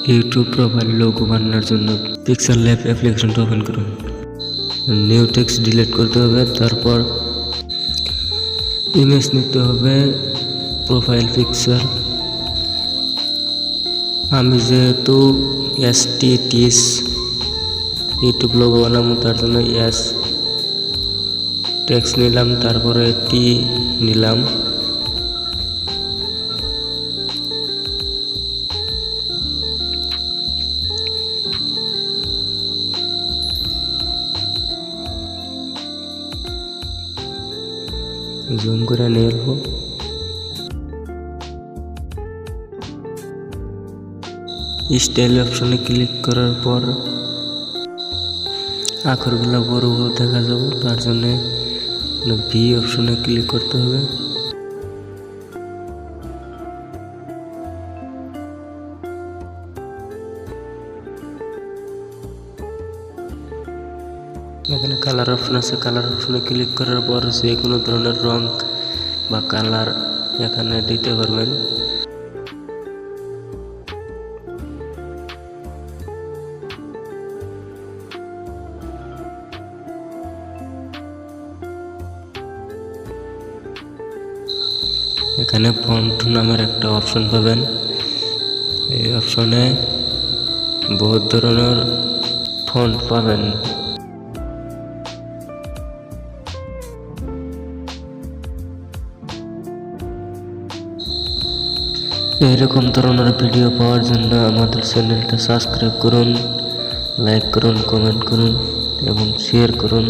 YouTube profile logo বানানোর জন্য pixel lab অ্যাপ্লিকেশনটা ওপেন করুন। নিউ টেক্সট ডিলিট করতে হবে, তারপর ইমেজ নিতে হবে প্রোফাইল পিকচার। আমি যেহেতু STTS ইউটিউব লোগো বানাবো তার জন্য এস টেক্সট নিলাম, তারপরে টি নিলাম। জুম করে নিয়ে নেব। স্টাইল অপশনে ক্লিক করার পর আখরগুলো বড় বড় দেখা যাবে, তার জন্য ভি অপশনে ক্লিক করতে হবে। এখানে কালার অপশন আছে, কালার অপশনে ক্লিক করার পর যে কোনো ধরনের রং বা কালার এখানে দিতে পারবেন। এখানে ফন্ট নামের একটা অপশন পাবেন। এই অপশনে বহুত ধরনের ফন্ট পাবেন। এইরকম ধরনের ভিডিও পাওয়ার জন্য আমাদের চ্যানেলটা সাবস্ক্রাইব করুন, লাইক করুন, কমেন্ট করুন এবং শেয়ার করুন।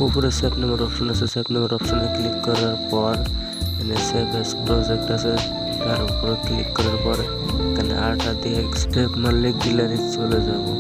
উপরে সেভ নামের অপশন আছে, সেভ নামের অপশনে ক্লিক করার পর এখানে সেভ এস প্রজেক্ট আছে, তার উপরে ক্লিক করার পর এখানে আটা দিয়ে স্টেপ মারলে গ্যালারি চলে যাব।